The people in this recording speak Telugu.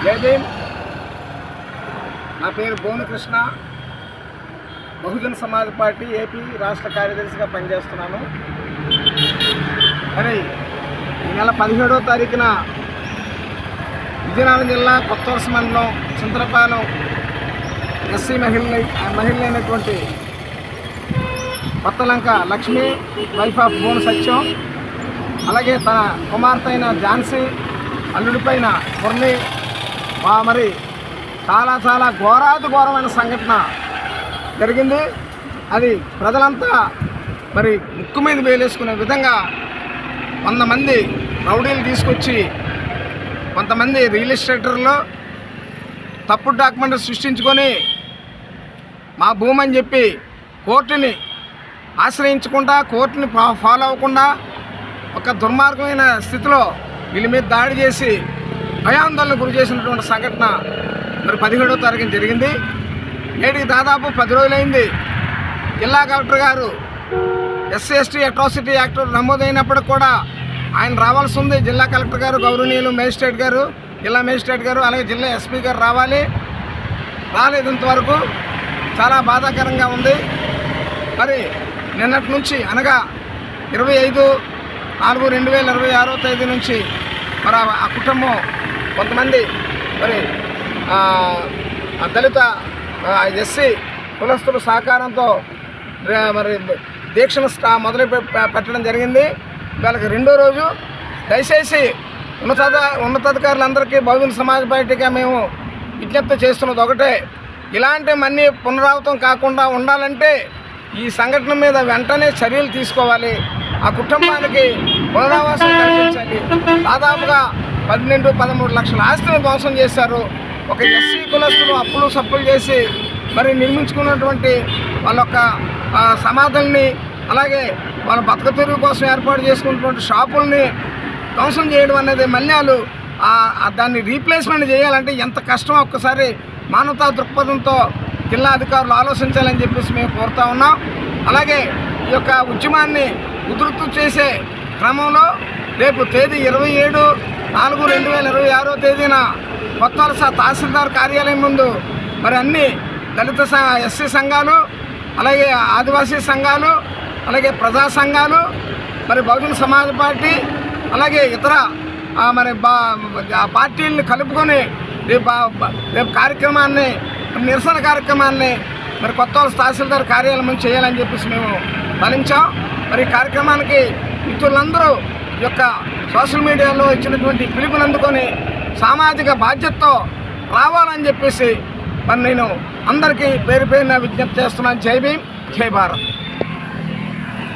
జై భీమ్. నా పేరు భువనకృష్ణ. బహుజన సమాజ్ పార్టీ ఏపీ రాష్ట్ర కార్యదర్శిగా పనిచేస్తున్నాను. మరి ఈ నెల 17వ తారీఖున విజయనగరం జిల్లా కొత్తవలస మండలం చింతలపాలెం ఎస్సీ మహిళైనటువంటి కొత్తలంక లక్ష్మి, వైఫ్ ఆఫ్ భువన సత్యం, అలాగే తన కుమార్తె అయిన ఝాన్సీ, అల్లుడిపైన మురళి, మరి చాలా ఘోరమైన సంఘటన జరిగింది. అది ప్రజలంతా మరి ముక్కు మీద వేలేసుకునే విధంగా 100 మంది రౌడీలు తీసుకొచ్చి కొంతమంది రియల్ ఎస్టేటర్లు తప్పుడు డాక్యుమెంట్ సృష్టించుకొని మా భూమి అని చెప్పి కోర్టుని ఆశ్రయించకుండా, కోర్టుని ఫాలో అవ్వకుండా ఒక దుర్మార్గమైన స్థితిలో వీళ్ళ మీద దాడి చేసి భయాందోళనకు గురి చేసినటువంటి సంఘటన మరి 17వ తారీఖున జరిగింది. నేటికి దాదాపు 10 రోజులైంది. జిల్లా కలెక్టర్ గారు SC/ST అట్రాసిటీ యాక్ట్ నమోదైనప్పటికి కూడా ఆయన రావాల్సి ఉంది. జిల్లా కలెక్టర్ గారు, గౌరవనీయులు మేజిస్ట్రేట్ గారు, జిల్లా మేజిస్ట్రేట్ గారు, అలాగే జిల్లా SP గారు రాలేదు ఇంతవరకు. చాలా బాధాకరంగా ఉంది. మరి నిన్నటి నుంచి అనగా 25/4/2026 తేదీ నుంచి మరి ఆ కుటుంబం కొంతమంది మరి దళిత SC కులస్తుల సహకారంతో మరి దీక్షను మొదలు పెట్టడం జరిగింది. వాళ్ళకి 2వ రోజు. దయచేసి ఉన్నతాధికారులందరికీ బహుజన సమాజ్ పార్టీగా మేము విజ్ఞప్తి చేస్తున్నది ఒకటే, ఇలాంటి మన్ని పునరావృతం కాకుండా ఉండాలంటే ఈ సంఘటన మీద వెంటనే చర్యలు తీసుకోవాలి. ఆ కుటుంబానికి పునరావాసం కల్పించాలి. దాదాపుగా 12-13 లక్షల ఆస్తిని ధ్వంసం చేశారు. ఒక SC కులస్తులు అప్పులు సప్పులు చేసి మరి నిర్మించుకున్నటువంటి వాళ్ళ యొక్క సమాధుల్ని, అలాగే వాళ్ళ బతుకతెరువు కోసం ఏర్పాటు చేసుకున్నటువంటి షాపుల్ని ధ్వంసం చేయడం అనేది మల్యాలు దాన్ని రీప్లేస్మెంట్ చేయాలంటే ఎంత కష్టమో ఒక్కసారి మానవతా దృక్పథంతో జిల్లా అధికారులు ఆలోచించాలని చెప్పేసి మేము కోరుతా ఉన్నాం. అలాగే ఈ యొక్క ఉద్యమాన్ని ఉధృతం చేసే క్రమంలో రేపు తేదీ 27/4/2026 తేదీన కొత్తవలస తహసీల్దార్ కార్యాలయం ముందు మరి అన్ని దళిత SC సంఘాలు, అలాగే ఆదివాసీ సంఘాలు, అలాగే ప్రజా సంఘాలు, మరి బహుజన సమాజ్ పార్టీ, అలాగే ఇతర మరి పార్టీలను కలుపుకొని రేపు కార్యక్రమాన్ని, నిరసన కార్యక్రమాన్ని మరి కొత్తవలస తహసీల్దార్ కార్యాలయం ముందు చేయాలని చెప్పేసి మేము తలించాం. మరి ఈ కార్యక్రమానికి మిత్రులందరూ ఈ యొక్క సోషల్ మీడియాలో ఇచ్చినటువంటి పిలుపుని అందుకొని సామాజిక బాధ్యతతో రావాలని చెప్పేసి మరి నేను అందరికీ పేరు పేరున విజ్ఞప్తి చేస్తున్నాను. జై భీమ్, జై భారత్.